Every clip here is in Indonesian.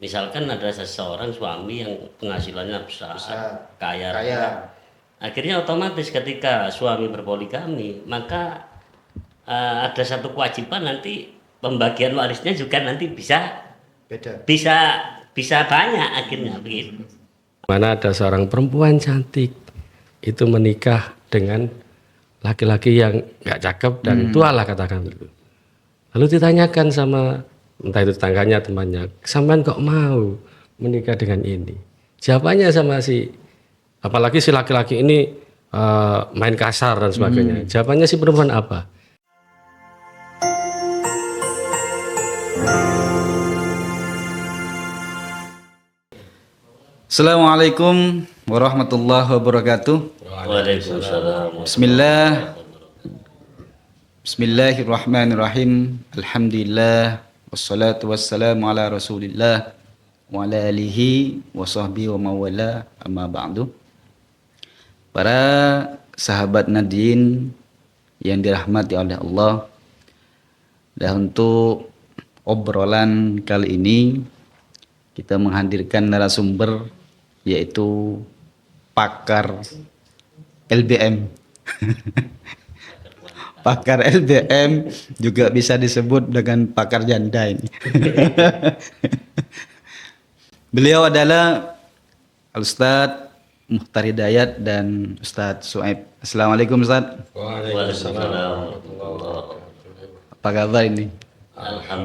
Misalkan ada seseorang suami yang penghasilannya besar, kaya Kaya. raya. Akhirnya otomatis ketika suami berpoligami, maka ada satu kewajiban nanti pembagian warisnya juga nanti bisa Beda. bisa bisa banyak akhirnya begitu. Mana ada seorang perempuan cantik itu menikah dengan laki-laki yang nggak cakep dan tua lah katakan itu. Lalu ditanyakan sama entah itu tetangganya temannya, sampean kok mau menikah dengan ini? Jawabannya sama si, apalagi si laki-laki ini main kasar dan sebagainya. Jawabannya si perempuan apa? Assalamualaikum warahmatullahi wabarakatuh. Waalaikumsalam. Bismillahirrahmanirrahim. Alhamdulillah wassalatu wassalamu ala Rasulillah wa ala alihi wa sahbihi wa mawala amma ba'du. Para sahabat Nadin yang dirahmati oleh Allah, dan untuk obrolan kali ini kita menghadirkan narasumber yaitu pakar LBM. Pakar LBM juga bisa disebut dengan pakar janda ini. Beliau adalah Al-Ustadz Muhtar Hidayat dan Ustadz Su'aib. Assalamualaikum Ustadz. Waalaikumsalam. Apa kabar ini?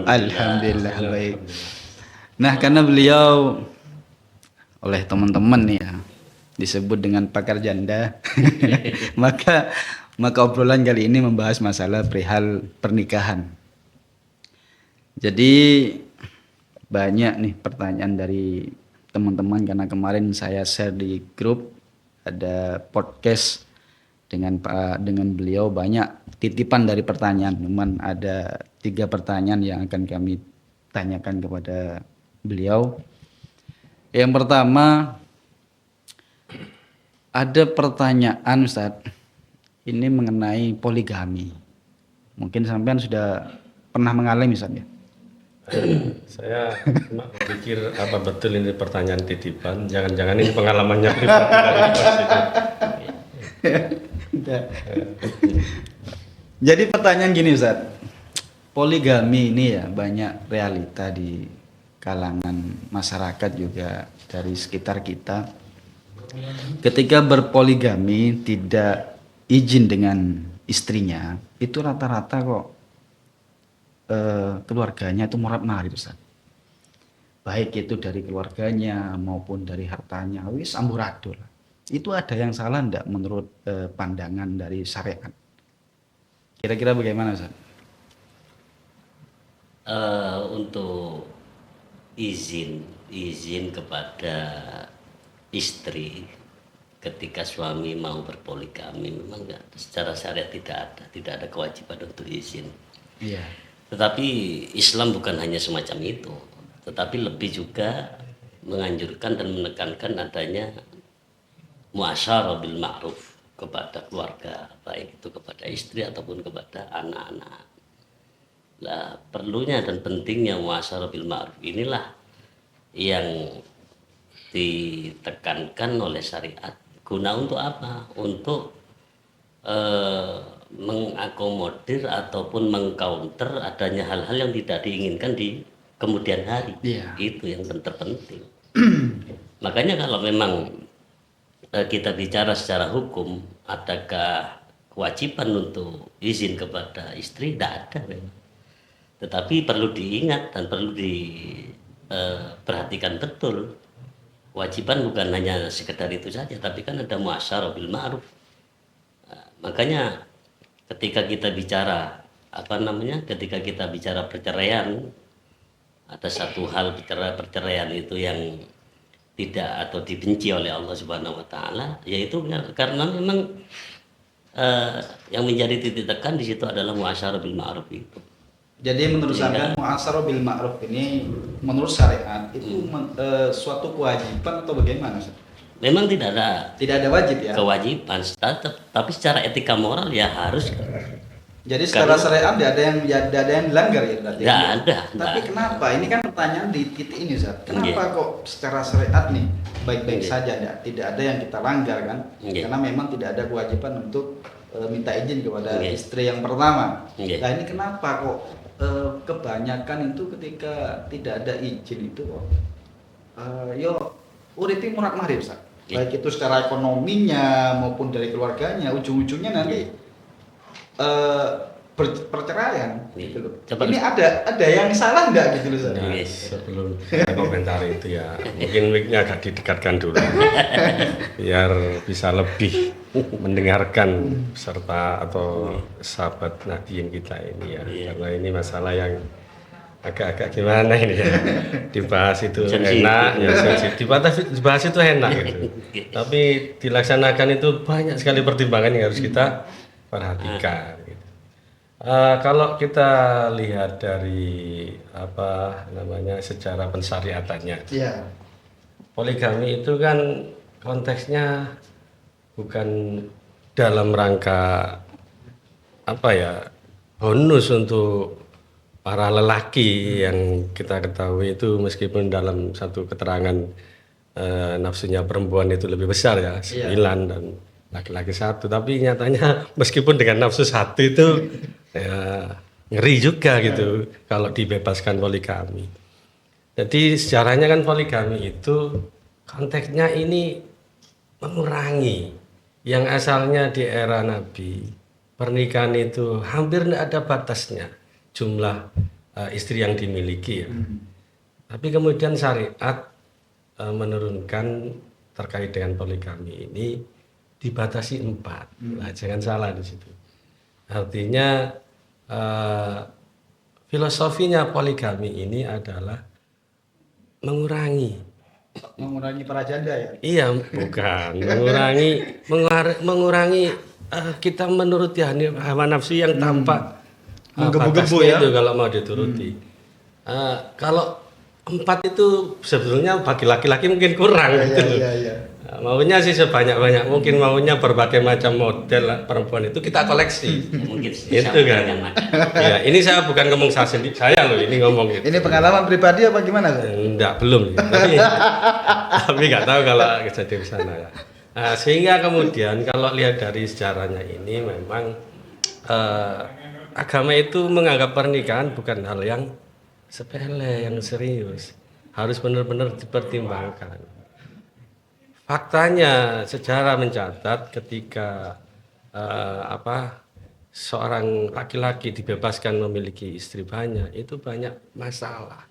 Alhamdulillah. Baik. Nah, karena beliau oleh teman-teman nih ya disebut dengan pakar janda, maka obrolan kali ini membahas masalah perihal pernikahan. Jadi banyak nih pertanyaan dari teman-teman karena kemarin saya share di grup ada podcast dengan beliau, banyak titipan dari pertanyaan. Cuman ada 3 pertanyaan yang akan kami tanyakan kepada beliau. Yang pertama, ada pertanyaan Ustadz, ini mengenai poligami. Mungkin sampean sudah pernah mengalami Ustadz ya? Saya cuma berpikir apa betul ini pertanyaan titipan, jangan-jangan ini pengalamannya pribadi dari Mas itu. Jadi pertanyaan gini Ustadz, poligami ini ya banyak realita di kalangan masyarakat juga dari sekitar kita. Ketika berpoligami tidak izin dengan istrinya, itu rata-rata kok keluarganya itu morat-marit Ustaz. Baik itu dari keluarganya maupun dari hartanya, wis amburadul. Itu ada yang salah enggak menurut pandangan dari syariat? Kira-kira bagaimana Ustaz? Untuk izin kepada istri ketika suami mau berpoligami memang secara syariat tidak ada kewajiban untuk izin. Iya. Tetapi Islam bukan hanya semacam itu, tetapi lebih juga menganjurkan dan menekankan adanya muasyarah bil ma'ruf kepada keluarga, baik itu kepada istri ataupun kepada anak-anak. Lah, perlunya dan pentingnya muasyarah bil ma'ruf inilah yang ditekankan oleh syariat. Guna untuk apa? Untuk mengakomodir ataupun mengcounter adanya hal-hal yang tidak diinginkan di kemudian hari. Iya. Itu yang terpenting. Makanya kalau memang kita bicara secara hukum, adakah kewajiban untuk izin kepada istri? Tidak ada memang. Tetapi perlu diingat dan perlu diperhatikan betul. Kewajiban bukan hanya sekedar itu saja, tapi kan ada muasyarah bil ma'ruf. Makanya ketika kita bicara ketika kita bicara perceraian, ada satu hal perceraian itu yang tidak atau dibenci oleh Allah Subhanahu wa taala, yaitu karena memang yang menjadi titik tekan di situ adalah muasyarah bil ma'ruf itu. Jadi menurut saya muasyarah bil ma'ruf ini menurut syariat itu suatu kewajiban atau bagaimana Ustaz? Memang tidak ada wajib ya. Kewajiban, tapi secara etika moral ya harus. Jadi secara syariat tidak ada yang dilanggar ya berarti. Tidak ada. Tapi kenapa? Ini kan pertanyaan di titik ini Ustaz. Kenapa kok secara syariat nih baik-baik saja tidak ada yang kita langgar kan? Karena memang tidak ada kewajiban untuk minta izin kepada istri yang pertama. Nah ini kenapa kok kebanyakan itu ketika tidak ada izin itu kok uripi murad mahrib Ustaz. Baik itu secara ekonominya maupun dari keluarganya, ujung-ujungnya nanti perceraian gitu loh. Ini ada yang salah nggak gitu loh Ustaz? Nah, sebelum saya komentar itu ya, mungkin mic-nya agak didekatkan dulu biar bisa lebih mendengarkan peserta atau sahabat Nahdien kita ini ya. Karena ini masalah yang agak-agak gimana ini ya, dibahas itu enak ya, dibahas itu enak gitu, tapi dilaksanakan itu banyak sekali pertimbangan yang harus kita perhatikan gitu. Kalau kita lihat dari secara pensyariatannya, poligami itu kan konteksnya bukan dalam rangka bonus untuk para lelaki yang kita ketahui itu, meskipun dalam satu keterangan nafsunya perempuan itu lebih besar ya, 9 dan laki-laki 1, tapi nyatanya meskipun dengan nafsu 1 itu ya, ngeri juga gitu kalau dibebaskan poligami. Jadi sejarahnya kan poligami itu konteksnya ini mengurangi yang asalnya di era Nabi pernikahan itu hampir tidak ada batasnya jumlah istri yang dimiliki ya. Tapi kemudian syariat menurunkan terkait dengan poligami ini dibatasi 4. Nah, jangan salah di situ. Artinya filosofinya poligami ini adalah mengurangi para janda ya? Iya, bukan mengurangi kita menuruti hawa nafsu yang tampak menggebu-gebu ya itu kalau mau dituruti. Kalau 4 itu sebetulnya bagi laki-laki mungkin kurang gitu. Maunya sih sebanyak-banyak mungkin, maunya berbagai macam model perempuan itu kita koleksi. Mungkin itu kan. Ya, ini saya bukan ngomong saya sendiri, saya loh ini ngomong gitu. Ini pengalaman pribadi apa gimana? Enggak, belum. Tapi nggak tahu kalau kejadian di sana ya. Nah, sehingga kemudian kalau lihat dari sejarahnya ini memang agama itu menganggap pernikahan bukan hal yang sepele, yang serius. Harus benar-benar dipertimbangkan. Faktanya sejarah mencatat ketika seorang laki-laki dibebaskan memiliki istri banyak, itu banyak masalah.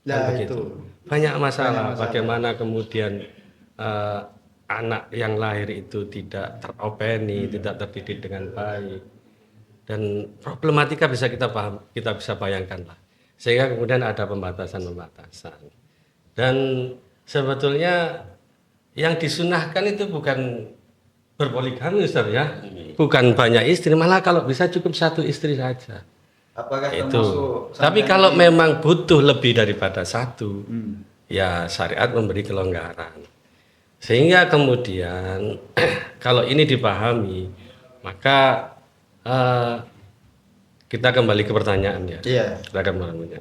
Nah, itu banyak masalah. Bagaimana kemudian anak yang lahir itu tidak teropeni, tidak terdidik dengan baik, dan problematika bisa kita bisa bayangkan lah. Sehingga kemudian ada pembatasan. Dan sebetulnya yang disunahkan itu bukan berpoligami Ustaz ya, bukan banyak istri, malah kalau bisa cukup 1 istri saja. Apakah itu? Tapi kalau memang butuh lebih daripada 1, ya syariat memberi kelonggaran. Sehingga kemudian kalau ini dipahami, maka kita kembali ke pertanyaan ya. Kita kembali.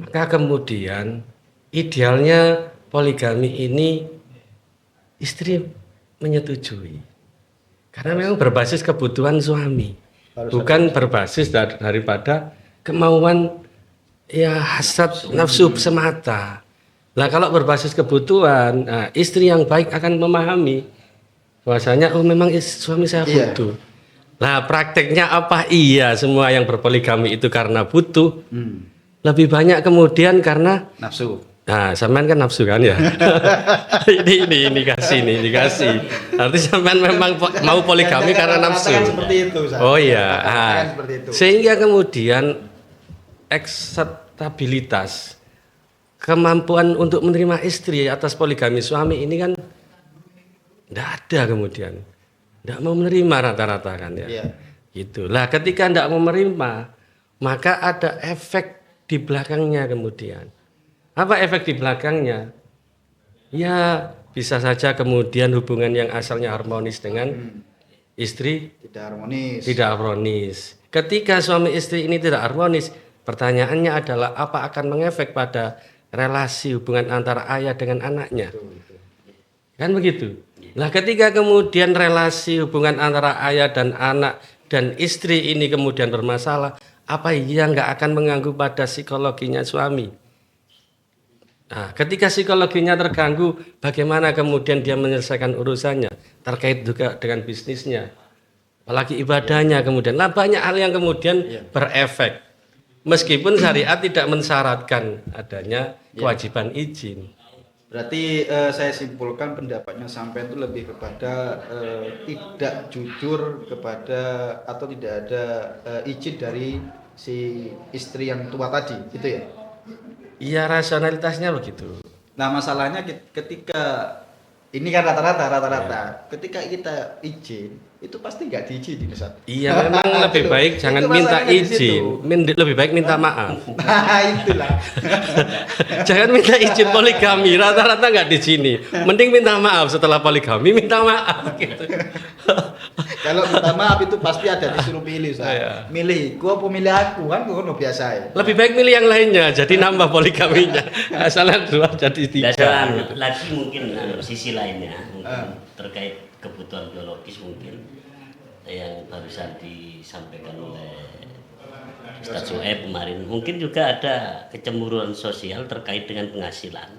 Maka kemudian idealnya poligami ini istri menyetujui. Karena memang berbasis kebutuhan suami. Bukan berbasis daripada kemauan ya hasrat nafsu semata. Nah, kalau berbasis kebutuhan, istri yang baik akan memahami bahwasanya memang suami saya butuh. Nah, prakteknya apa? Iya, semua yang berpoligami itu karena butuh. Lebih banyak kemudian karena nafsu. Nah, sampean kan nafsu kan ya. ini dikasih. Arti sampean memang mau poligami karena nafsu. Seperti itu, oh iya. Sehingga kemudian akseptabilitas kemampuan untuk menerima istri atas poligami suami ini kan tidak ada kemudian. Tidak mau menerima rata-rata kan ya. Gitu. Lah ketika tidak mau menerima, maka ada efek di belakangnya kemudian. Apa efek di belakangnya? Ya bisa saja kemudian hubungan yang asalnya harmonis dengan istri tidak harmonis. Ketika suami istri ini tidak harmonis, Pertanyaannya adalah apa akan mengefek pada relasi hubungan antara ayah dengan anaknya? Kan begitu. Nah, ketika kemudian relasi hubungan antara ayah dan anak dan istri ini kemudian bermasalah, apa iya nggak akan mengganggu pada psikologinya suami? Nah, ketika psikologinya terganggu, bagaimana kemudian dia menyelesaikan urusannya terkait juga dengan bisnisnya, apalagi ibadahnya kemudian. Nah, banyak hal yang kemudian berefek. Meskipun syariat tidak mensyaratkan adanya kewajiban izin. Berarti saya simpulkan pendapatnya sampai itu lebih kepada tidak jujur kepada atau tidak ada izin dari si istri yang tua tadi, gitu ya? Iya, rasionalitasnya begitu. Nah, masalahnya ketika ini kan rata-rata ketika kita izin itu pasti nggak diizinin Ustaz. Iya, memang lebih baik jangan minta masalahnya di situ. izin, lebih baik minta maaf. Nah, itulah. Jangan minta izin poligami, rata-rata nggak di sini. Mending minta maaf setelah poligami, minta maaf gitu. Kalau minta maaf itu pasti ada disuruh pilih, Ustaz. Iya. Milih, gua pemilih aku kan gua biasa ya. Lebih baik milih yang lainnya, jadi nambah poligaminya. Asalnya 2 jadi 3. Dan lagi mungkin sisi lainnya mungkin terkait kebutuhan biologis mungkin yang barusan disampaikan oleh Ustaz Suhaib kemarin, mungkin juga ada kecemburuan sosial terkait dengan penghasilan.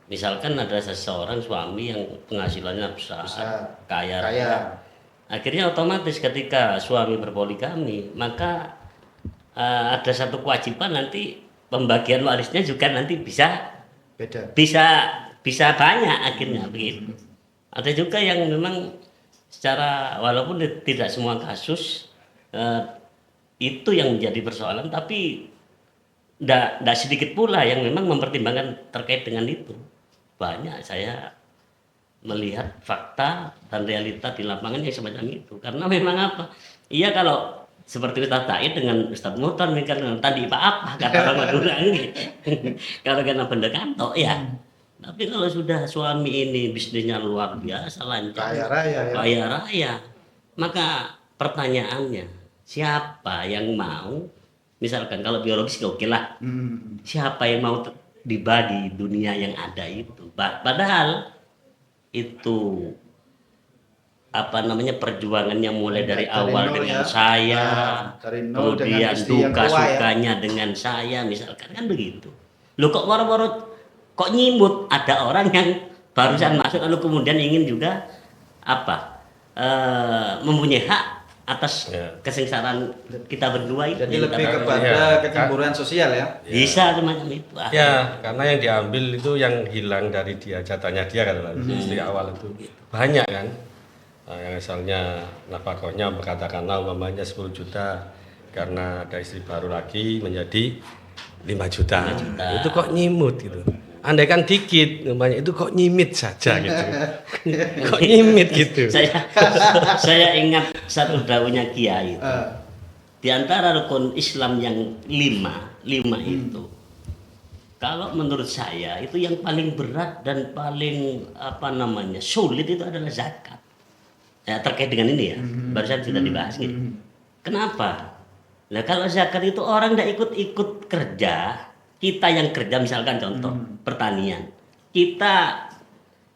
Misalkan ada seseorang suami yang penghasilannya besar. Kaya. Akhirnya otomatis ketika suami berpoligami, maka ada satu kewajiban nanti pembagian warisnya juga nanti bisa Beda. bisa banyak akhirnya begitu. Ada juga yang memang secara walaupun tidak semua kasus itu yang menjadi persoalan, tapi tidak sedikit pula yang memang mempertimbangkan terkait dengan itu. Banyak saya melihat fakta dan realita di lapangan yang semacam itu. Karena memang apa? Iya, kalau seperti Ustaz Said dengan Ustaz Muhtar kan tadi apa kata orang Madura ini. Kalau kena benda kantok ya. Tapi kalau sudah suami ini bisnisnya luar biasa lancar, kaya raya, maka pertanyaannya siapa yang mau? Misalkan kalau biologis oke lah, siapa yang mau dibagi dunia yang ada itu? Padahal itu perjuangannya mulai dari awal dengan saya, kemudian duka sukanya dengan saya, misalkan kan begitu. Lo kok waro-waro kok nyimut ada orang yang barusan masuk lalu kemudian ingin juga mempunyai hak atas kesengsaraan kita berdua itu. Jadi lebih kepada kecemburuan sosial ya. Bisa semacam itu. Ya, karena yang diambil itu yang hilang dari dia, jatahnya dia kan istri awal itu banyak kan. Yang asalnya nafkahnya katakanlah umpamanya 10 juta, karena ada istri baru lagi menjadi 5 juta. Itu kok nyimut gitu. Andaikan dikit, umpamanya itu kok nyimit saja gitu. Kok nyimit gitu. Saya ingat satu dawuhnya Kiai itu. Di antara rukun Islam yang 5 itu, kalau menurut saya itu yang paling berat dan paling sulit itu adalah zakat. Ya, terkait dengan ini ya, barusan sudah dibahas gitu. Kenapa? Nah, kalau zakat itu orang tidak ikut kerja, kita yang kerja misalkan contoh pertanian, kita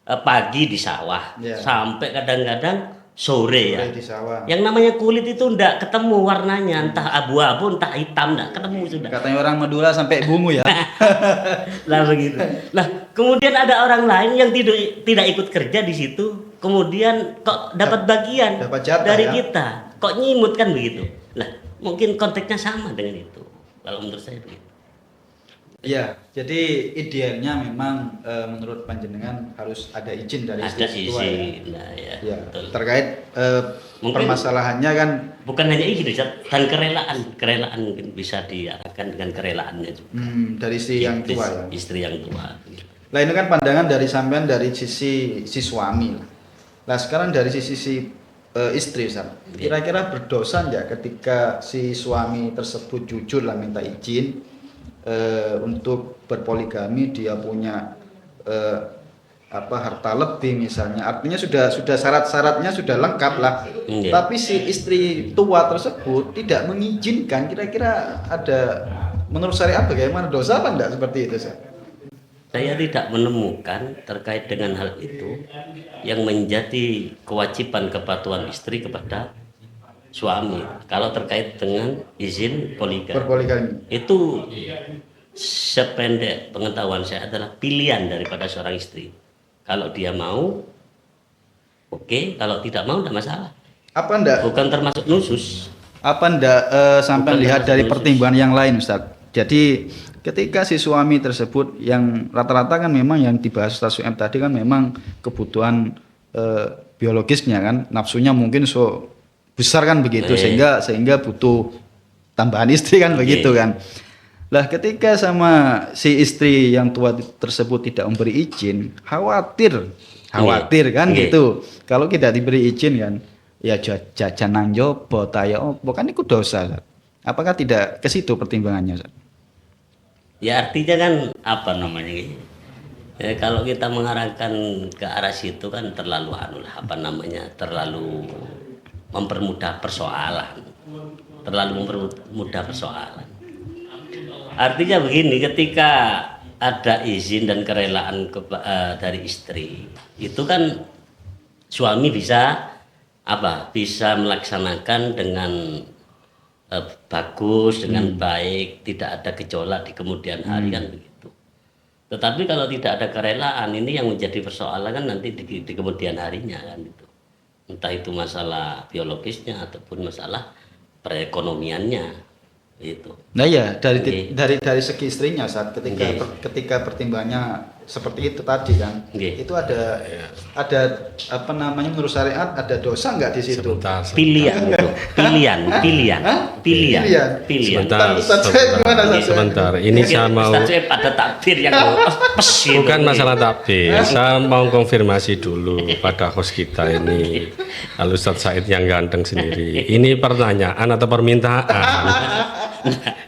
pagi di sawah sampai kadang-kadang sore ya. Di sawah. Yang namanya kulit itu ndak ketemu warnanya, entah abu-abu entah hitam, ndak ketemu sudah. Katanya orang Madura sampai bungu ya. Lah begitu. Lah kemudian ada orang lain yang tidak ikut kerja di situ, kemudian kok dapat bagian dapat jatah, dari ya? kita, kok nyimut kan begitu. Lah mungkin konteksnya sama dengan itu. Kalau menurut saya begitu. Ya, jadi idealnya memang menurut panjenengan harus ada izin dari istri tua ya. Nah, Ya, betul. terkait Mungkin permasalahannya kan bukan hanya izin dan kerelaan mungkin bisa diarahkan dengan kerelaannya juga. dari istri yang tua ya. Istri yang tua. Nah, ini kan pandangan dari sampean dari sisi si suami. Nah, sekarang dari sisi si istri, Ustaz. Kira-kira berdosa nggak ketika si suami tersebut jujur lah minta izin untuk berpoligami, dia punya harta lebih misalnya, artinya sudah syarat-syaratnya sudah lengkap lah. Iya. Tapi si istri tua tersebut tidak mengizinkan, kira-kira ada menurut syariat bagaimana, dosa apa enggak seperti itu, Ustaz? Saya tidak menemukan terkait dengan hal itu yang menjadi kewajiban kepatuhan istri kepada suami. Kalau terkait dengan izin poligami, Berpoligami. itu sependek pengetahuan saya adalah pilihan daripada seorang istri. Kalau dia mau, oke. Kalau tidak mau, tidak masalah. Apa enggak Bukan termasuk nusus. sampai Bukan lihat termasuk dari nusus. pertimbangan yang lain, Ustaz? Jadi ketika si suami tersebut yang rata-rata kan memang yang dibahas Ustaz Su'aib tadi kan memang kebutuhan biologisnya kan, nafsunya mungkin so besar kan begitu, sehingga butuh tambahan istri kan begitu kan. Lah ketika sama si istri yang tua tersebut tidak memberi izin, khawatir kan gitu. Kalau tidak diberi izin kan, ya jajan nang jopo tayo opo kan itu dosa. Ustaz. Apakah tidak ke situ pertimbangannya, Ustaz? Ya artinya kan apa namanya? Ya, kalau kita mengarahkan ke arah situ kan terlalu terlalu mempermudah persoalan. Artinya begini, ketika ada izin dan kerelaan dari istri, itu kan suami bisa melaksanakan dengan bagus, dengan baik, tidak ada gejolak di kemudian hari kan begitu. Tetapi kalau tidak ada kerelaan, ini yang menjadi persoalan kan nanti di kemudian harinya kan itu. Entah itu masalah biologisnya ataupun masalah perekonomiannya itu. Nah ya dari Oke. dari segi istrinya saat ketika Oke. ketika pertimbangannya seperti itu tadi kan, Oke. itu ada apa namanya menurut syariat ada dosa nggak di situ? Sebentar. Pilihan itu, pilihan. Sebentar, Ustaz Su'aib gimana, Ustaz Su'aib? sebentar. Ini saya mau Ustaz Su'aib pada takbir yang pesin. bukan masalah takbir. Saya mau konfirmasi dulu pada host kita ini, Al Ustadz Said yang ganteng sendiri. Ini pertanyaan atau permintaan?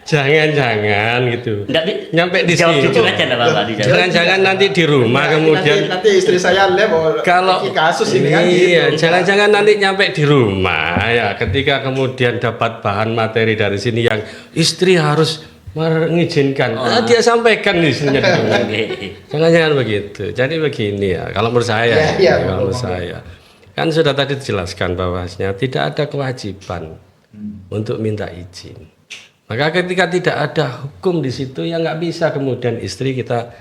Jangan-jangan gitu. Nyampe di Jawab sini. jujur aja enggak apa-apa dijawab. Jangan-jangan nanti di rumah kemudian nanti istri saya lihat kalau kasus ini kan iya, gitu. jangan-jangan nanti nyampe di rumah ya ketika kemudian dapat bahan materi dari sini yang istri harus mengizinkan, dia sampaikan istrinya di rumah. Jangan-jangan begitu. Jadi begini ya, kalau menurut saya, kalau menurut saya kan sudah tadi dijelaskan bahwasanya tidak ada kewajiban untuk minta izin. Maka ketika tidak ada hukum di situ ya nggak bisa kemudian istri kita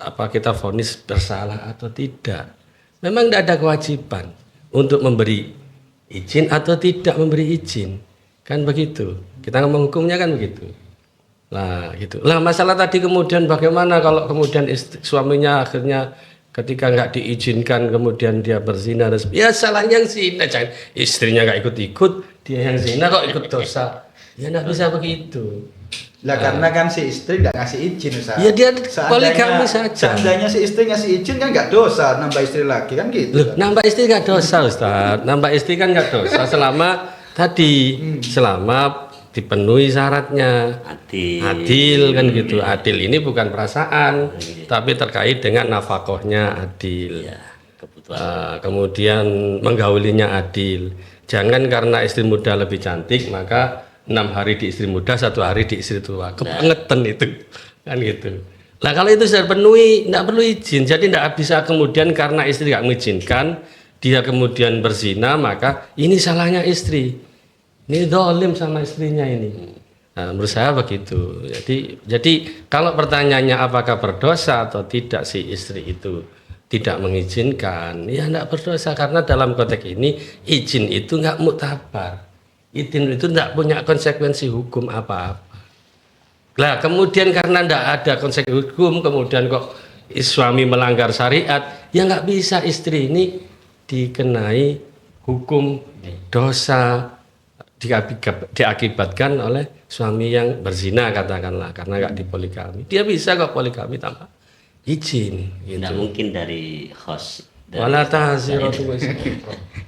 kita vonis bersalah atau tidak. Memang tidak ada kewajiban untuk memberi izin atau tidak memberi izin. Kan begitu. Kita ngomong hukumnya kan begitu. Nah, gitu. Lah masalah tadi kemudian bagaimana kalau kemudian suaminya akhirnya ketika nggak diizinkan kemudian dia berzina dan ya salahnya yang zina, jangan istrinya nggak ikut-ikut, dia yang zina kok ikut dosa. Ya nggak bisa begitu. Lah karena kan si istri nggak ngasih izin, Ustaz. Ya dia poligami saja. Seandainya si istri ngasih izin kan nggak dosa nambah istri lagi kan gitu. Loh, nambah istri nggak dosa, Ustaz. Nambah istri kan nggak dosa selama tadi selama dipenuhi syaratnya. Adil kan gitu. Adil ini bukan perasaan, tapi terkait dengan nafkahnya adil. Ya, kebutuhan. Kemudian menggaulinya adil. Jangan karena istri muda lebih cantik maka 6 hari di istri muda, 1 hari di istri tua. Kebangetan itu, kan gitu. Nah kalau itu sudah penuhi, tidak perlu izin. Jadi tidak bisa kemudian karena istri nggak mengizinkan, dia kemudian berzina, maka ini salahnya istri. Ini dolim sama istrinya ini. Nah, menurut saya begitu. Jadi kalau pertanyaannya apakah berdosa atau tidak si istri itu tidak mengizinkan, ya tidak berdosa karena dalam konteks ini izin itu nggak muktabar. Izin itu tidak punya konsekuensi hukum apa-apa. Lah kemudian karena tidak ada konsekuensi hukum, kemudian kok suami melanggar syariat, ya nggak bisa istri ini dikenai hukum dosa diakibatkan oleh suami yang berzina katakanlah karena nggak dipoligami. Dia bisa kok poligami tanpa izin. Gitu. Tidak mungkin dari host Wala tahziratu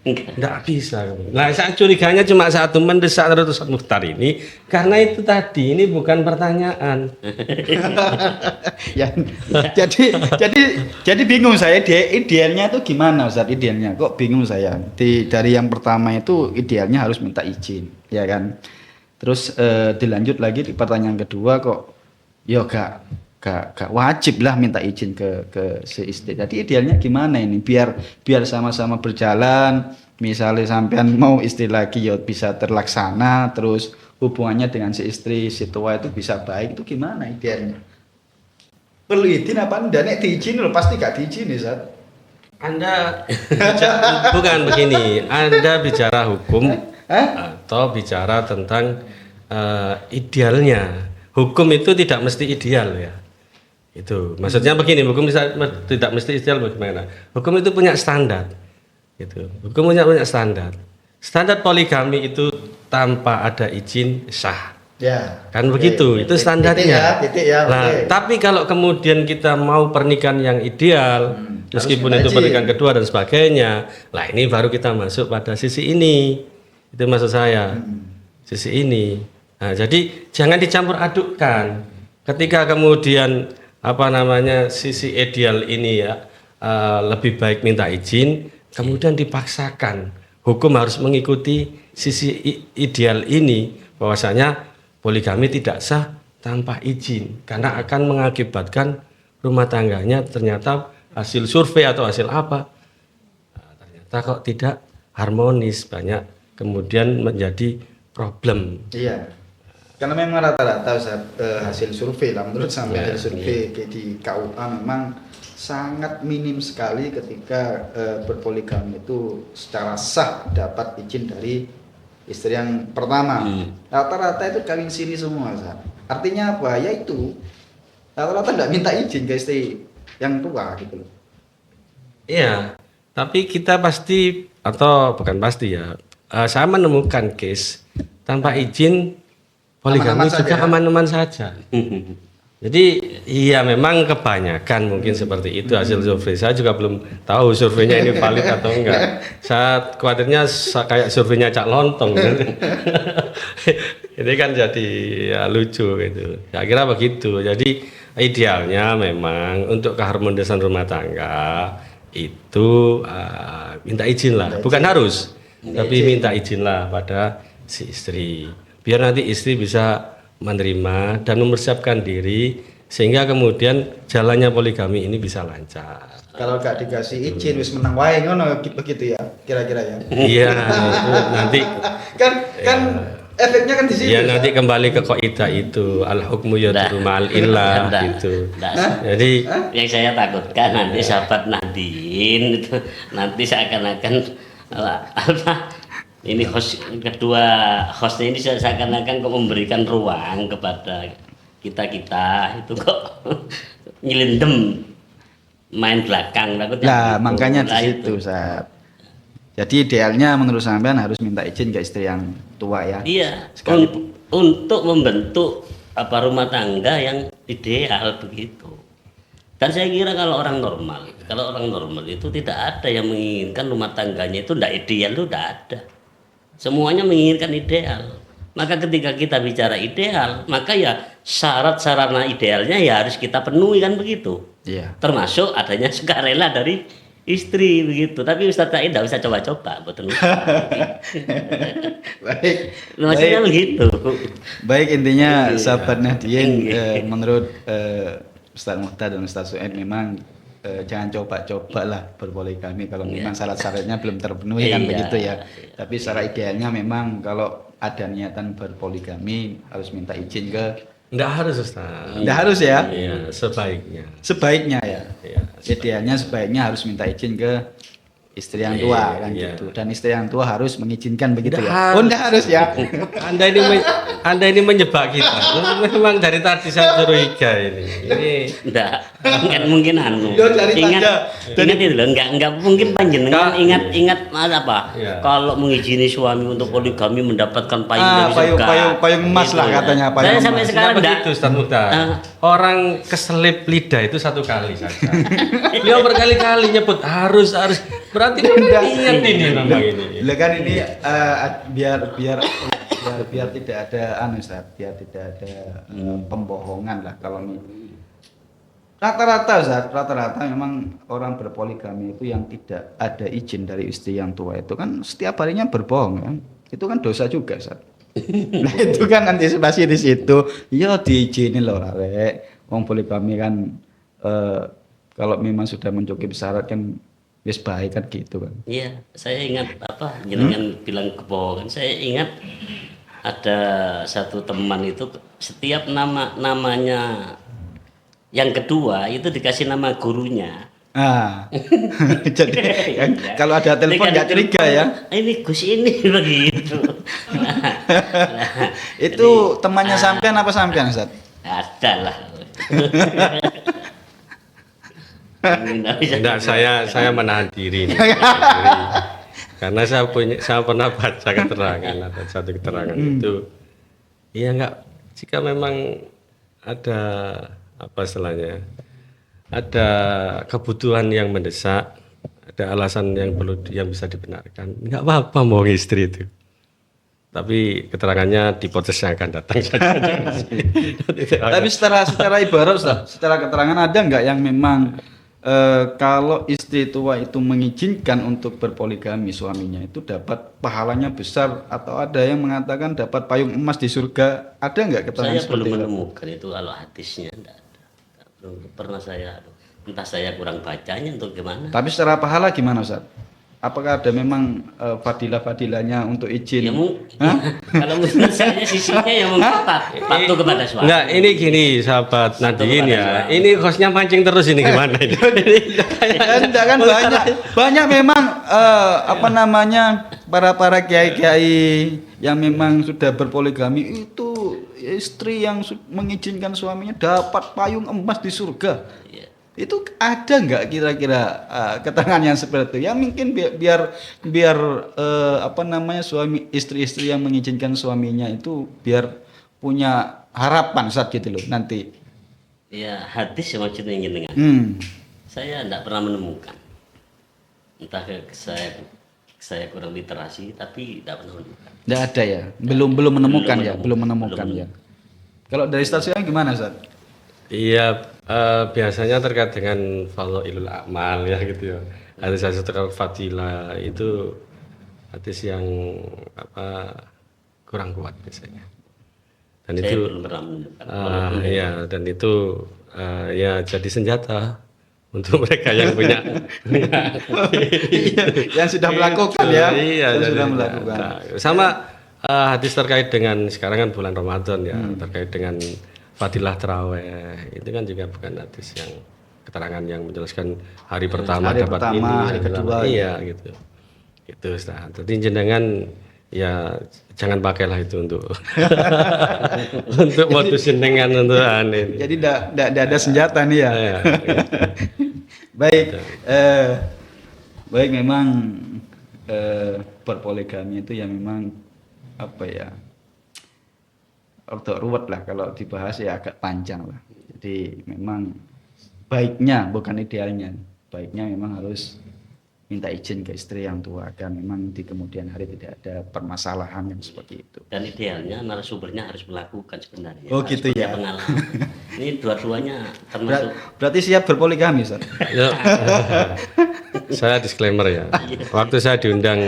Nggak bisa. Nah, saya curiganya cuma satu, mendesak terus Ustaz Mukhtar ini karena itu tadi ini bukan pertanyaan. Ya, jadi bingung saya idealnya itu gimana Ustaz, idealnya kok bingung saya. Dari yang pertama itu idealnya harus minta izin, ya kan. Terus dilanjut lagi di pertanyaan kedua kok ya gak wajib lah minta izin ke si istri. Jadi idealnya gimana ini biar sama-sama berjalan, misalnya sampean mau istri lagi ya bisa terlaksana, terus hubungannya dengan si istri si tua itu bisa baik, itu gimana idealnya? Perlu izin apa enggak? Nek diizin loh pasti gak diizin ya Sat. Anda bukan begini, Anda bicara hukum atau bicara tentang idealnya. Hukum itu tidak mesti ideal ya. Itu maksudnya begini, hukum tidak mesti ideal bagaimana? Hukum itu punya standar. Gitu. Hukum punya standar. Standar poligami itu tanpa ada izin sah. Ya. Kan begitu, itu standarnya. Titik ya, nah, tapi kalau kemudian kita mau pernikahan yang ideal, meskipun itu pernikahan kedua dan sebagainya, lah ini baru kita masuk pada sisi ini. Itu maksud saya. Sisi ini. Nah, jadi jangan dicampur adukkan. Ketika kemudian sisi ideal ini ya lebih baik minta izin, kemudian dipaksakan hukum harus mengikuti sisi ideal ini, bahwasanya poligami tidak sah tanpa izin karena akan mengakibatkan rumah tangganya ternyata hasil survei atau hasil apa ternyata kok tidak harmonis, banyak kemudian menjadi problem. Iya. Karena memang rata-rata hasil survei lah, menurut sampai hasil survei di KUA memang sangat minim sekali ketika berpoligami itu secara sah dapat izin dari istri yang pertama. Rata-rata itu kawin siri semua, Ustaz. Artinya apa? Ya itu rata-rata tidak minta izin ke istri yang tua gitu loh. Iya, tapi kita pasti atau bukan pasti ya, saya menemukan case tanpa izin poligami juga aman-aman saja. Jadi iya memang kebanyakan mungkin seperti itu hasil survei. Saya juga belum tahu surveinya ini valid atau enggak. Saya khawatirnya kayak surveinya Cak Lontong. Ini kan jadi ya, lucu gitu. Saya kira begitu. Jadi idealnya memang untuk keharmonisan rumah tangga itu minta izin lah, bukan harus, tapi minta izin lah pada si istri. Biar nanti istri bisa menerima dan mempersiapkan diri sehingga kemudian jalannya poligami ini bisa lancar. Kalau gak dikasih izin wis menang wae ngono begitu ya kira-kira ya. Iya, itu nanti kan efeknya kan di sini. Ya nanti kembali ke kaidah itu al hukmu yaduru ma'al illah gitu. Jadi yang saya takutkan nanti sahabat Nahdien itu nanti seakan-akan ini kedua hostnya ini seakan-akan kok memberikan ruang kepada kita itu kok nyelindem main belakang takutnya. Nah, makanya di situ, Ustaz. Jadi idealnya menurut sampean harus minta izin ke istri yang tua ya. Iya. Untuk membentuk rumah tangga yang ideal begitu. Dan saya kira kalau orang normal itu tidak ada yang menginginkan rumah tangganya itu tidak ideal, itu tidak ada. Semuanya menginginkan ideal. Maka ketika kita bicara ideal, maka ya syarat sarana idealnya ya harus kita penuhi kan begitu. Iya. Termasuk adanya sukarela dari istri begitu. Tapi Ustaz Said tidak usah coba-coba betul. Baik. Maksudnya begitu. Baik, intinya sahabat Nahdien menurut Ustaz Mukhtar dan Ustaz Su'aid memang jangan coba-coba lah berpoligami kalau memang syarat-syaratnya belum terpenuhi kan begitu ya. Tapi secara idealnya memang kalau ada niatan berpoligami harus minta izin ke. Enggak harus Ustaz. Enggak harus ya? Iya, sebaiknya. Sebaiknya ya. Iya, Idealnya sebaiknya harus minta izin ke istri yang tua kan Iya. gitu. Dan istri yang tua harus mengizinkan begitu Tidak ya. Oh, enggak harus ya. Anda ini menjebak kita. Memang dari tadi saya curiga ini. Enggak, kan mungkin anu. Yo, cari Ingat, tanda. ingat itu loh, enggak mungkin panjenengan ingat mas apa? Iya. Kalau mengizini suami untuk poligami mendapatkan payung Ah, dari surga. payung emas lah ya. katanya, payung Saya sampai emas. sekarang Tidak enggak. begitu Ustaz Mukhtar. Orang keselip lidah itu satu kali saja. Beliau berkali-kali nyebut harus. Berarti ingat ini memang ini. Lah kan ini biar tidak ada Ustaz, biar tidak ada pembohongan lah kalau ini. Rata-rata memang orang berpoligami itu yang tidak ada izin dari istri yang tua itu kan setiap harinya berbohong kan. Itu kan dosa juga, Ustaz. Nah, itu kan antisipasi di situ. Ya diizinin loh, Rek. Wong poligami kan kalau memang sudah mencukupi syarat kan wis baik kan gitu kan. Iya, saya ingat apa jenengan bilang kebohongan. Saya ingat ada satu teman itu setiap namanya yang kedua itu dikasih nama gurunya. Ah. Jadi kan, kalau ada telepon Ketika nggak curiga ditelepon, ya. Ini Gus ini begitu. Nah, Itu temannya sampean apa sampean, Ustaz? ada lah. Tidak, saya menahan diri. Karena saya pernah baca keterangan atau satu keterangan itu. Iya enggak, jika memang ada apa istilahnya, ada kebutuhan yang mendesak, ada alasan yang bisa dibenarkan, enggak apa-apa mau istri itu. Tapi keterangannya di podcast yang akan datang saja. Tapi secara ibarat, Ustaz, secara keterangan ada nggak yang memang kalau istri tua itu mengizinkan untuk berpoligami suaminya itu dapat pahalanya besar atau ada yang mengatakan dapat payung emas di surga, ada nggak keterangan Saya belum seperti itu? menemukan itu kalau hadisnya enggak ada. Belum pernah saya, entah saya kurang bacanya untuk gimana. Tapi secara pahala gimana, Ustaz? Apakah ada memang fadilah-fadilahnya untuk izin? Ya kalau menurut saya sisinya ya mungkin patuh kepada suami. Enggak, ini gini sahabat Nadine kepada ya. suami. Ini hostnya mancing terus ini gimana ini? Enggak kan banyak memang apa namanya para kiai-kiai yang memang sudah berpoligami itu istri yang mengizinkan suaminya dapat payung emas di surga. Iya. Itu ada nggak kira-kira keterangan yang seperti itu? Ya mungkin biar apa namanya istri-istri yang mengizinkan suaminya itu biar punya harapan saat gitu loh nanti. Ya hadis yang maksudnya dengan. Saya tidak pernah menemukan. Entah saya kurang literasi tapi tidak pernah menemukan. Nggak ada ya, belum menemukan ya, menemukan. belum menemukan ya. Kalau dari stasiun gimana, Ustaz? Iya, biasanya terkait dengan fadhailul amal ya gitu ya. Hadis-hadis terkait fadilah itu hadis yang kurang kuat biasanya. Dan Saya itu belum pernah menemukan. iya, dan itu ya jadi senjata untuk mereka yang punya Yang sudah melakukan ya, Iya, yang jadi sudah senjata. melakukan. Sama hadis terkait dengan sekarang kan bulan Ramadan ya, terkait dengan fadilah terawih itu kan juga bukan hadis yang keterangan yang menjelaskan hari pertama hari dapat pertama, ini, hari kedua, iya gitu. Gitu Ustaz. Jadi jenengan ya jangan pakailah itu untuk untuk modusin dengan untuk ini. Jadi tidak ada senjata nih ya. Iya, Baik, baik memang berpoligami itu ya memang apa ya, agak ruwet lah kalau dibahas ya agak panjang lah. Jadi memang baiknya bukan idealnya, baiknya memang harus minta izin ke istri yang tua agar memang di kemudian hari tidak ada permasalahan yang seperti itu. Dan idealnya narasumbernya harus melakukan sebenarnya. Oh, Harus gitu punya ya. pengalaman. Ini dua-duanya termasuk. Berarti siap berpoligami, Ustaz? Ya. Saya disclaimer ya. Waktu saya diundang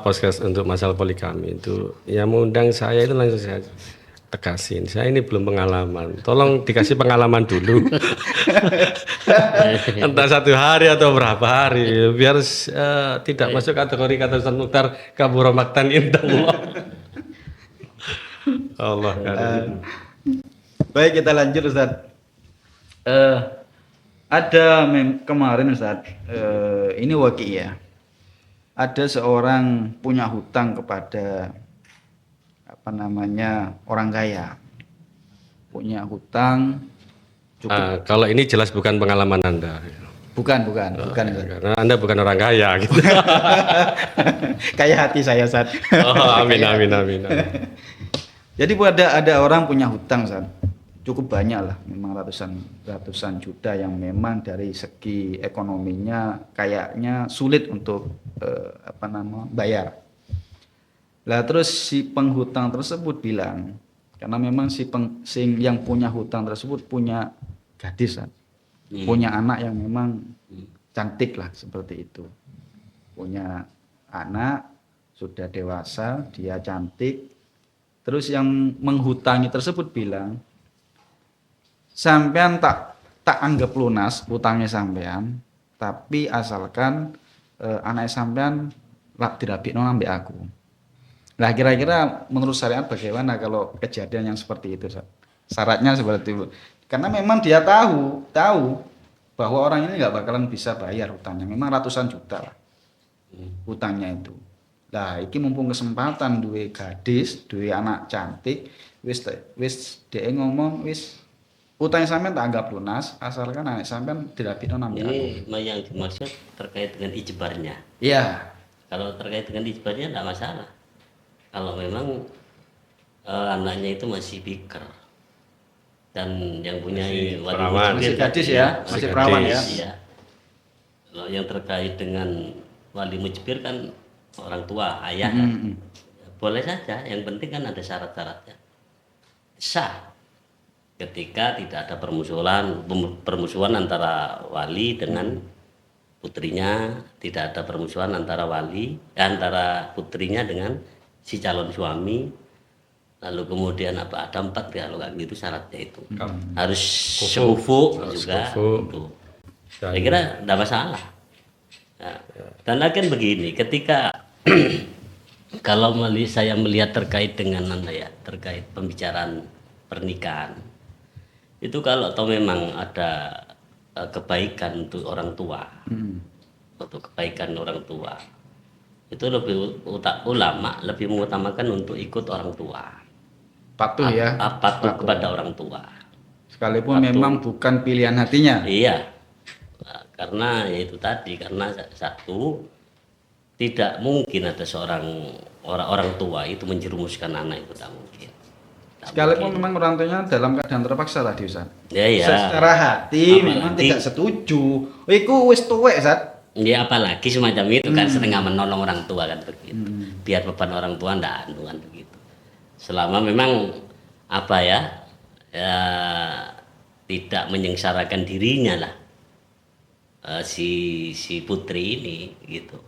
podcast untuk masalah poligami itu, yang mengundang saya itu langsung saya tegasin. Saya ini belum pengalaman. Tolong dikasih pengalaman dulu. Entah 1 hari atau berapa hari, biar tidak masuk kategori kata Ustaz Mukhtar kabura maktan indallah. Allah kan. Baik, kita lanjut, Ustaz. Ada kemarin Ustaz, ini waki ya. Ada seorang punya hutang kepada apa namanya orang kaya. Punya hutang cukup. Kalau ini jelas bukan pengalaman Anda. Bukan Ustaz. Karena Anda bukan orang kaya gitu. Kayak hati saya Ustaz. Oh, amin. Jadi ada orang punya hutang Ustaz. Cukup banyak lah, memang ratusan juta yang memang dari segi ekonominya kayaknya sulit untuk bayar. Lah terus si penghutang tersebut bilang, karena memang yang punya hutang tersebut punya gadis, punya anak yang memang cantik lah seperti itu. Punya anak sudah dewasa, dia cantik. Terus yang menghutangi tersebut bilang, sampean tak anggap lunas utangnya sampean, tapi asalkan anak sampean dirapikno ambek aku. Lah kira-kira menurut syariat bagaimana kalau kejadian yang seperti itu? Syaratnya seperti itu. Karena memang dia tahu bahwa orang ini nggak bakalan bisa bayar utangnya. Memang ratusan juta lah utangnya itu. Lah iki mumpung kesempatan duwe gadis, duwe anak cantik, wis dhek ngomong wis utang sampean tak anggap lunas, asalkan anak sampean dirapikno nang aku. Ini yang dimaksud terkait dengan ijbarnya. Iya. Kalau terkait dengan ijbarnya tidak masalah. Kalau memang anaknya itu masih biker dan yang punya perawan. Masih gadis ya, masih perawan ya. Iya. Kalau yang terkait dengan wali mujbir kan orang tua, ayah kan. Boleh saja, yang penting kan ada syarat-syaratnya. Sah. Ketika tidak ada permusuhan antara wali dengan putrinya, tidak ada permusuhan antara antara putrinya dengan si calon suami, lalu kemudian ada 4 kalau kayak gitu syaratnya itu harus kufu juga itu. Saya kira tidak masalah. Nah, dan akan begini, ketika kalau saya melihat terkait dengan terkait pembicaraan pernikahan. Itu kalau memang ada kebaikan untuk orang tua, untuk kebaikan orang tua, itu ulama lebih mengutamakan untuk ikut orang tua, patuh ya, patuh kepada orang tua, sekalipun memang bukan pilihan hatinya. Iya, karena yaitu tadi, karena satu, tidak mungkin ada orang tua itu menjerumuskan anak, itu tak mungkin. Sekalipun memang orang tuanya dalam keadaan terpaksa tadi Ustaz. Ya. Secara hati memang tidak setuju. Iku wis tuwek Ustaz. Ya apalagi semacam itu kan setengah menolong orang tua kan begitu. Biar beban orang tua ndak kan begitu. Selama memang tidak menyengsarakan dirinya lah si putri ini gitu.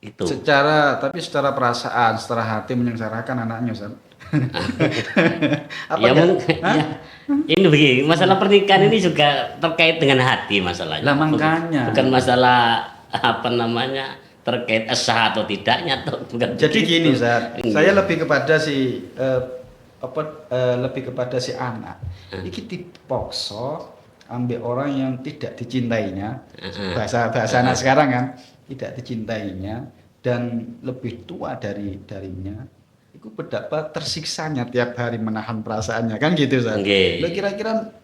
Itu. Tapi secara perasaan, secara hati menyengsarakan anaknya Ustaz. Ini begini, masalah pernikahan ini juga terkait dengan hati masalahnya. Lah makanya. Bukan masalah terkait sah atau tidaknya bukan. Jadi begitu. gini Ustaz, saya lebih kepada si anak. Iki dipaksa ambil orang yang tidak dicintainya. Bahasa anak sekarang kan, tidak dicintainya dan lebih tua darinya. Itu betapa tersiksanya tiap hari menahan perasaannya kan gitu Ustaz. Lo kira-kira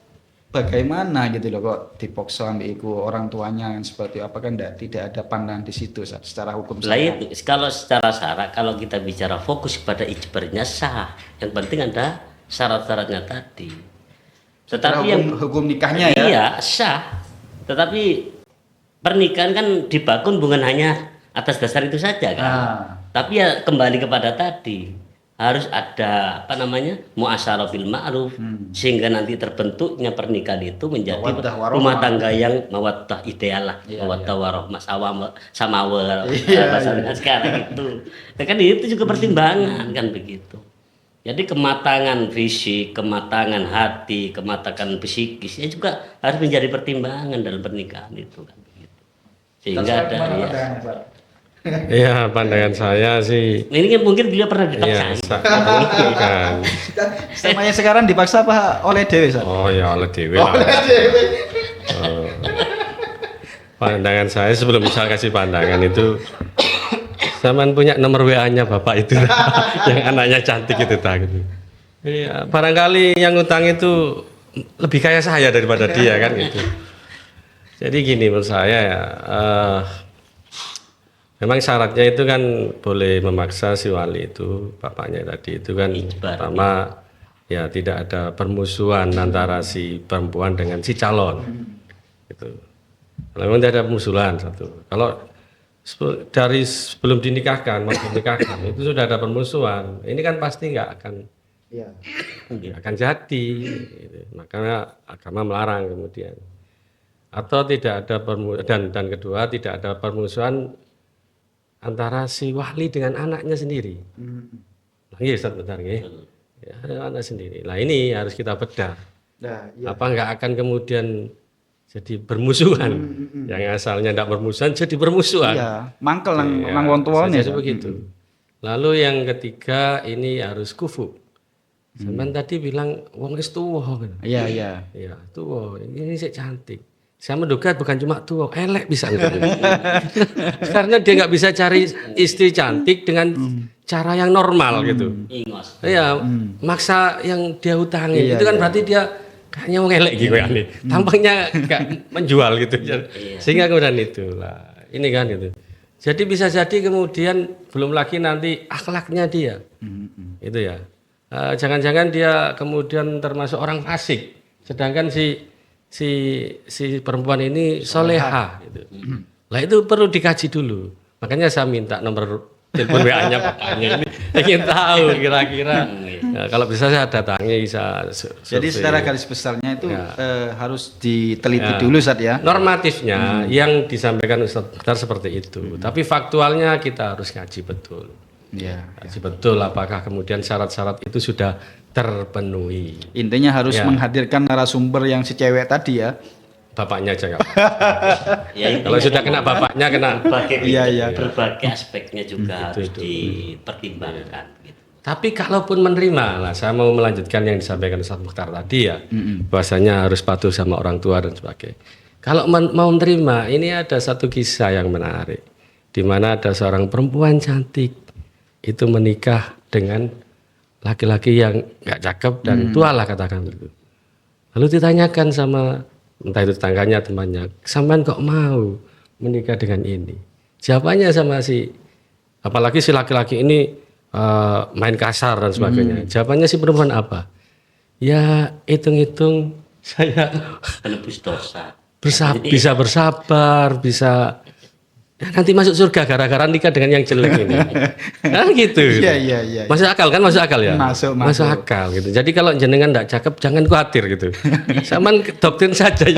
bagaimana gitu loh kok dipaksa ambil iku orang tuanya yang seperti apa kan tidak ada pandangan di situ Ustaz, secara hukum syariat. Kalau secara syarat, kalau kita bicara fokus pada ijbarnya sah, yang penting ada syarat-syaratnya tadi. Tetapi yang hukum nikahnya ya. Iya, sah. Tetapi pernikahan kan dibangun bukan hanya atas dasar itu saja kan. Tapi ya kembali kepada tadi, harus ada muasyarah bil ma'ruf, sehingga nanti terbentuknya pernikahan itu menjadi rumah tangga yang mawaddah ideal lah, mawaddah warahmah samawal bahasa sekarang itu. Ya kan itu juga pertimbangan kan begitu. Jadi kematangan fisik, kematangan hati, kematangan psikis ya juga harus menjadi pertimbangan dalam pernikahan itu kan begitu. Sehingga ada Iya, pandangan saya sih. Ini kan mungkin beliau pernah dipaksa. Semuanya sekarang dipaksa apa oleh dewe? Oh ya oleh dewe lah. Pandangan saya sebelum misal kasih pandangan itu, Saman punya nomor WA-nya bapak itu yang anaknya cantik itu tak gitu. Iya, barangkali yang utang itu lebih kaya saya daripada dia kan gitu. Jadi gini menurut saya ya, memang syaratnya itu kan boleh memaksa si wali itu bapaknya tadi itu kan pertama ya tidak ada permusuhan antara si perempuan dengan si calon. Gitu. Kalau memang tidak ada permusuhan satu. Kalau dari sebelum dinikahkan mau dinikahkan itu sudah ada permusuhan, ini kan pasti nggak akan jadi gitu. Makanya agama melarang kemudian, atau tidak ada dan kedua tidak ada permusuhan antara si wali dengan anaknya sendiri. Iya Ustaz, benar nggih? Ya, ada anak sendiri. Nah ini harus kita bedah. Apa nggak akan kemudian jadi bermusuhan, yang asalnya tidak bermusuhan jadi bermusuhan. Iya, mangkel nang wong tuane. Jadi begitu. Lalu yang ketiga ini harus kufu. Sampean tadi bilang wong wis tuwa. Iya. Iya, tuwa. Ini sih cantik. Saya menduga bukan cuma tuwa, elek bisa enggak. Karena dia nggak bisa cari istri cantik dengan cara yang normal gitu. Ingos. Iya, maksa yang dia utangi. Iya, Itu kan iya. berarti dia kayaknya mau ngelek gitu ya nih. Tampaknya nggak menjual gitu. Sehingga kemudian itulah. Ini kan gitu. Jadi bisa jadi kemudian belum lagi nanti akhlaknya dia. Itu ya. Jangan-jangan dia kemudian termasuk orang fasik. Sedangkan si perempuan ini soleha gitu. Lah itu perlu dikaji dulu. Makanya saya minta nomor telepon WA-nya bapaknya ini ingin tahu kira-kira kalau bisa saya datangi bisa Jadi secara garis besarnya itu harus diteliti dulu Ustaz ya. normatifnya yang disampaikan Ustaz Mukhtar seperti itu. Tapi faktualnya kita harus ngaji betul. Iya. Ngaji betul apakah kemudian syarat-syarat itu sudah terpenuhi. Intinya harus menghadirkan narasumber yang si cewek tadi ya. Bapaknya aja nggak. Ya, Kalau sudah kena bapaknya kena. Berbagai aspeknya juga harus dipertimbangkan. Gitu. Tapi kalaupun menerima, lah saya mau melanjutkan yang disampaikan Ustaz Mukhtar tadi ya, bahwasanya harus patuh sama orang tua dan sebagainya. Kalau mau menerima, ini ada satu kisah yang menarik, di mana ada seorang perempuan cantik itu menikah dengan laki-laki yang nggak cakep dan tua lah katakan begitu. Lalu ditanyakan sama entah itu tetangganya temannya, sampean kok mau menikah dengan ini? Jawabannya sama apalagi si laki-laki ini main kasar dan sebagainya. Jawabannya si perempuan apa? Ya hitung-hitung saya Penebus dosa. bisa bersabar, bisa ya, nanti masuk surga gara-gara nikah dengan yang jelek ini. Nah gitu. Iya. Masuk akal kan? Masuk akal ya? Masuk. Akal gitu. Jadi kalau jenengan enggak cakep jangan khawatir gitu. Saman doktrin saja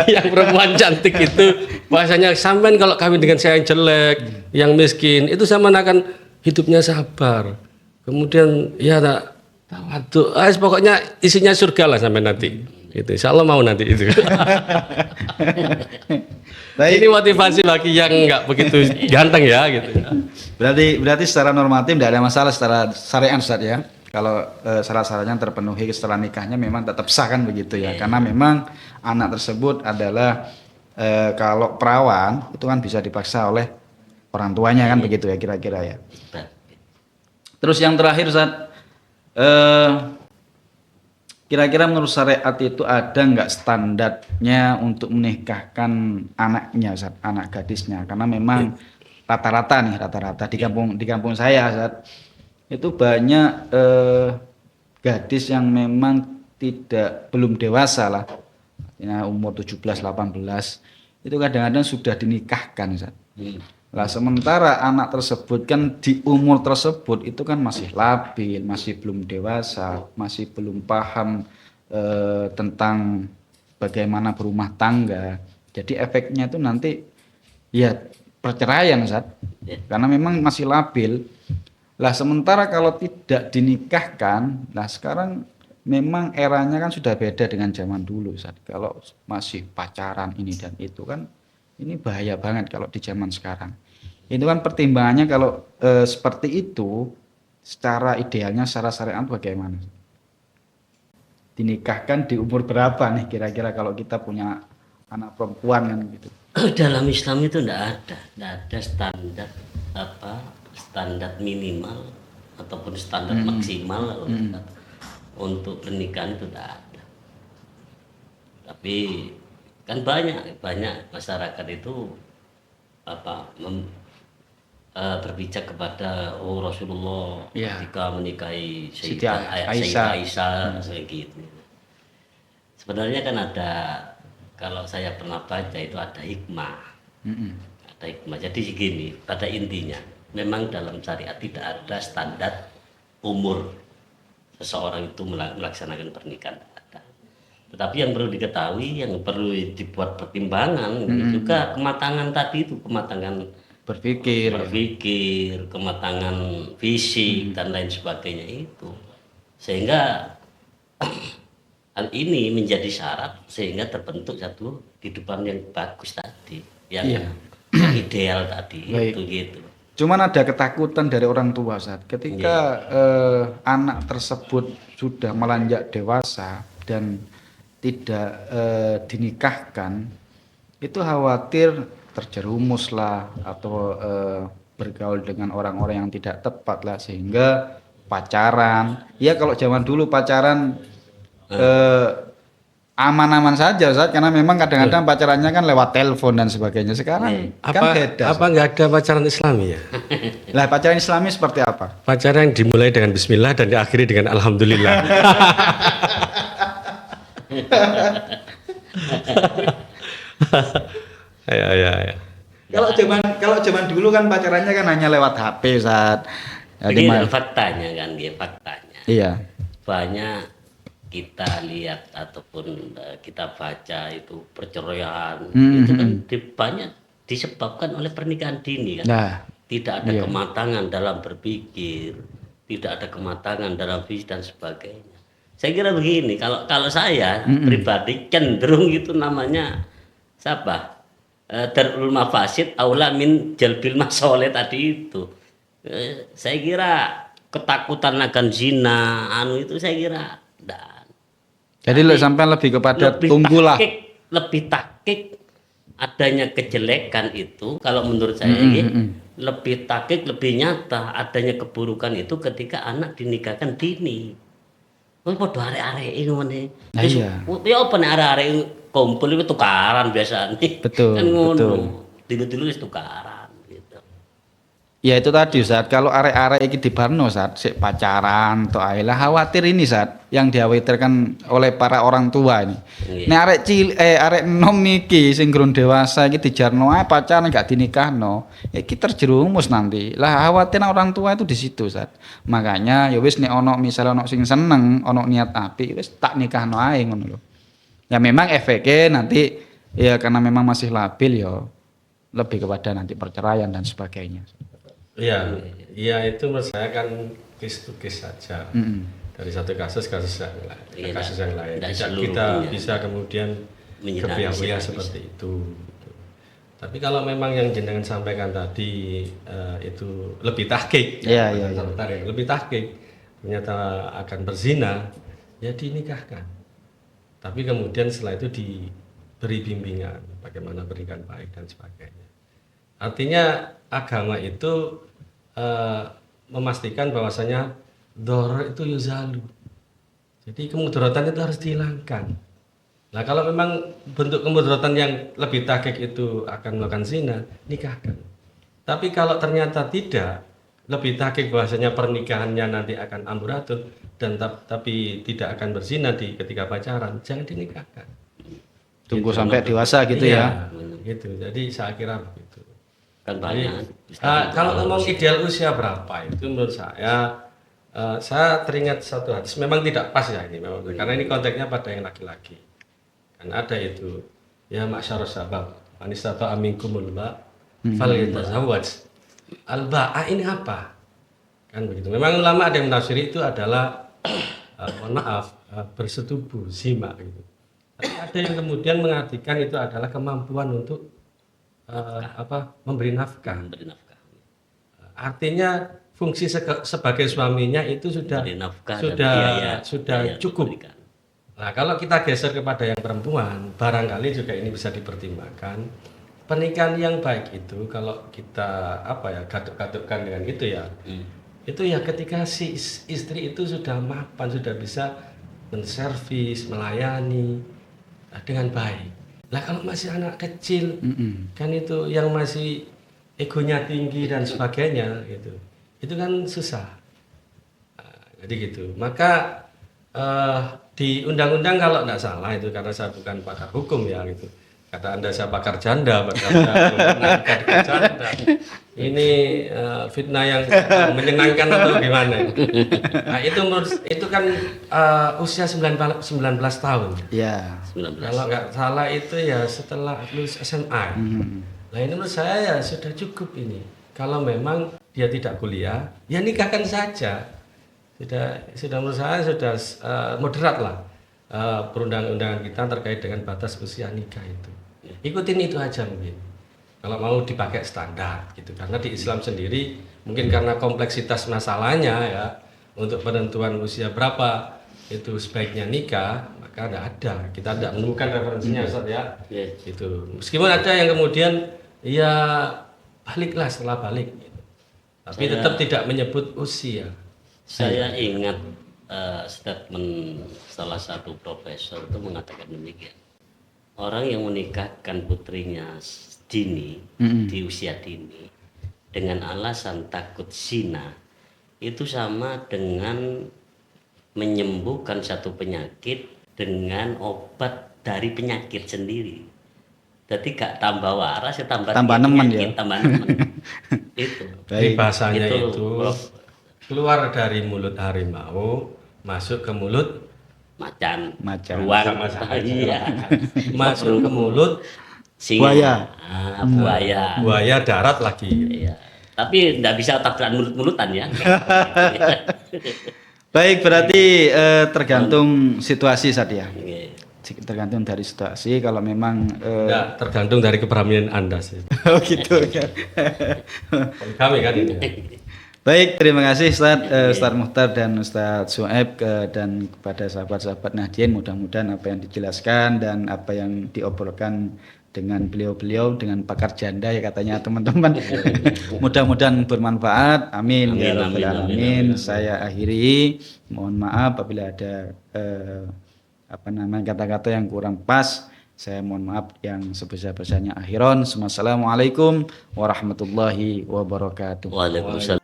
yang perempuan cantik itu bahasanya sampean kalau kawin dengan saya yang jelek, yang miskin, itu saman akan hidupnya sabar. Kemudian ya tak tawadhu. Pokoknya isinya surga lah sampai nanti. Gitu. Insya Allah mau nanti itu. Ini motivasi bagi yang nggak begitu ganteng ya gitu. Berarti secara normatif tidak ada masalah secara syariat Ustaz ya. Kalau syarat-syaratnya terpenuhi setelah nikahnya memang tetap sah kan begitu ya. Karena memang anak tersebut adalah kalau perawan itu kan bisa dipaksa oleh orang tuanya kan begitu ya kira-kira ya. Terus yang terakhir Ustaz, kira-kira menurut syariat itu ada nggak standarnya untuk menikahkan anaknya, Ustaz, anak gadisnya? Karena memang rata-rata di kampung saya, Ustaz, itu banyak gadis yang memang belum dewasa lah, ya, umur 17-18 itu kadang-kadang sudah dinikahkan, Ustaz. Lah sementara anak tersebut kan di umur tersebut itu kan masih labil, masih belum dewasa, masih belum paham tentang bagaimana berumah tangga. Jadi efeknya itu nanti ya perceraian, Ustaz. Karena memang masih labil. Lah sementara kalau tidak dinikahkan, lah sekarang memang eranya kan sudah beda dengan zaman dulu, Ustaz. Kalau masih pacaran ini dan itu kan ini bahaya banget kalau di zaman sekarang. Itu kan pertimbangannya kalau seperti itu secara idealnya secara syariat bagaimana? Dinikahkan di umur berapa nih kira-kira kalau kita punya anak perempuan kan gitu. Dalam Islam itu tidak ada standar minimal ataupun standar maksimal kalau kita, untuk pernikahan itu tidak ada. Tapi kan banyak masyarakat itu berpijak kepada Rasulullah Ya. ketika menikahi Siti Sayyidah Aisyah kayak gitu. Sebenarnya kan ada, kalau saya pernah baca itu ada hikmah. Ada hikmah. Jadi gini, pada intinya memang dalam syariat tidak ada standar umur seseorang itu melaksanakan pernikahan. Ada. Tetapi yang perlu diketahui, yang perlu dibuat pertimbangan juga kematangan tadi itu, kematangan Berpikir. kematangan fisik dan lain sebagainya itu. Sehingga hal ini menjadi syarat sehingga terbentuk satu kehidupan yang bagus tadi, yang ideal tadi. Baik. Itu gitu. Cuman ada ketakutan dari orang tua saat ketika anak tersebut sudah melanjak dewasa dan tidak dinikahkan, itu khawatir terjerumus lah atau bergaul dengan orang-orang yang tidak tepat lah, sehingga pacaran. Ya kalau zaman dulu pacaran aman-aman saja Ustaz, karena memang kadang-kadang pacarannya kan lewat telepon dan sebagainya. Sekarang kan beda. Apa nggak ada pacaran Islami ya? Lah pacaran Islami seperti apa? Pacaran yang dimulai dengan Bismillah dan diakhiri dengan Alhamdulillah. Ya. Kalau zaman dulu kan pacarannya kan hanya lewat HP Ustaz. Jadi Begini faktanya kan, faktanya. iya. Banyak kita lihat ataupun kita baca itu perceraian itu kan banyak disebabkan oleh pernikahan dini kan. Nah, Tidak ada kematangan dalam berpikir, tidak ada kematangan dalam visi dan sebagainya. Saya kira begini, kalau saya pribadi cenderung itu namanya siapa? Darul mafasid aula min jalbil masoleh tadi itu. Saya kira ketakutan akan zina itu saya kira enggak. jadi sampai lebih kepada tunggulah. Lebih takik adanya kejelekan itu, kalau menurut saya lebih takik, lebih nyata adanya keburukan itu ketika anak dinikahkan dini. Wis padha arek-arek ngene. Nah, iya. Ya apa nek arek-arek kumpul itu tukaran biasanya. Betul, Kan ngono. betul. Dulu-dulu wis tukaran gitu. Ya itu tadi Ustaz, kalau arek-arek iki dibarno Ustaz, sik pacaran atau ayolah khawatir ini Ustaz, yang dikhawatirkan oleh para orang tua ini. Iya. Nek arek enom iki sing durung dewasa iki dijarno ae pacaran gak dinikahno, iki terjerumus nanti. Lah khawatir orang tua itu di situ Ustaz. Makanya ya wis nek ono misal ono sing seneng, ono niat apik wis tak nikahno ae ngono lho. Ya memang efeknya nanti ya karena memang masih labil ya lebih kepada nanti perceraian dan sebagainya. Iya itu menurut saya kan case to case saja. Dari satu kasus yang lain, Iya, kasus yang lain. tidak Tidak kita seluruhnya bisa kemudian Menyinahi kebiasaan habis. seperti itu. Tapi kalau memang yang jenengan sampaikan tadi itu lebih tahqiq, Iya, iya, sebentar ya, lebih tahqiq, ternyata akan berzina, ya dinikahkan. Tapi kemudian setelah itu diberi bimbingan bagaimana berikan baik dan sebagainya. Artinya agama itu memastikan bahwasanya doror itu yuzalu. Jadi kemudaratan itu harus dihilangkan. Nah kalau memang bentuk kemudaratan yang lebih tahqiq itu akan melakukan zina, nikahkan. Tapi kalau ternyata tidak, lebih tahqiq bahwasanya pernikahannya nanti akan amburadul dan tapi tidak akan berzina ketika pacaran, jangan dinikahkan. Tunggu sampai dewasa gitu ya. Gitu. Jadi saya kira begitu. Kan banyak. Kalau ngomong ideal usia berapa itu menurut saya teringat satu hadis, memang tidak pas ya ini memang, karena ini konteksnya pada yang laki-laki. Kan ada itu ya masyarus sabab anistata aminkumul ba falyatazawwaj. Al-ba'a ini apa? Kan begitu. Memang ulama ada yang menafsiri itu adalah mohon maaf bersetubuh zima gitu. Tapi ada yang kemudian mengartikan itu adalah kemampuan untuk memberi nafkah. Memberi nafkah. Artinya fungsi sebagai suaminya itu sudah Memberi nafkah dan sudah biaya cukup. memberikan. Nah, kalau kita geser kepada yang perempuan, barangkali juga ini bisa dipertimbangkan. Pernikahan yang baik itu kalau kita gaduk-gadukkan dengan itu ya. Itu ya ketika si istri itu sudah mapan, sudah bisa menservis, melayani dengan baik. Lah kalau masih anak kecil, kan itu yang masih egonya tinggi dan sebagainya gitu. Itu kan susah. Jadi gitu. Maka di undang-undang kalau tidak salah itu, karena saya bukan pakar hukum ya gitu. Kata Anda saya pakar janda, pakar janda. Ini fitnah yang menyenangkan atau gimana? Nah, itu kan usia 19 tahun. Ya. 19. Kalau nggak salah itu ya setelah lulus SMA. Nah ini menurut saya ya sudah cukup ini. Kalau memang dia tidak kuliah, ya nikahkan saja. Sudah menurut saya sudah moderat lah perundang-undangan kita terkait dengan batas usia nikah itu. Ikutin itu aja mungkin. Kalau mau dipakai standar gitu, karena di Islam sendiri mungkin karena kompleksitas masalahnya ya, untuk penentuan usia berapa itu sebaiknya nikah, maka ada. Kita tidak menemukan referensinya Ustaz ya. Gitu. Meskipun ada yang kemudian ya baliklah setelah balik gitu. Tapi tetap tidak menyebut usia. Saya ingat statement salah satu profesor itu mengatakan demikian. Orang yang menikahkan putrinya dini, di usia dini, dengan alasan takut zina, itu sama dengan menyembuhkan satu penyakit dengan obat dari penyakit sendiri. Jadi gak tambah waras, ya tambah nemen penyakit, ya. tambah nemen. Itu. Jadi bahasanya itu Prof. keluar dari mulut harimau, masuk ke mulut Macan. Macan. sama-sama. Iya. Masuk ke mulut Singa. Buaya. Buaya. buaya darat lagi. Iya. Tapi enggak bisa tabrakan mulut-mulutan ya. Baik, berarti tergantung situasi saja. Iya. Tergantung dari situasi. Kalau memang Enggak, tergantung dari keberanian Anda sih. oh gitu ya. Kami kan ini. Baik, terima kasih Ustaz Mukhtar dan Ustaz Su'aib dan kepada sahabat-sahabat Nahdien, mudah-mudahan apa yang dijelaskan dan apa yang diobrolkan dengan beliau-beliau dengan pakar janda ya katanya teman-teman mudah-mudahan bermanfaat. Amin ya rabbal alamin. Saya akhiri, mohon maaf apabila ada kata-kata yang kurang pas. Saya mohon maaf yang sebesar-besarnya. Akhiron, assalamualaikum warahmatullahi wabarakatuh. Waalaikumsalam.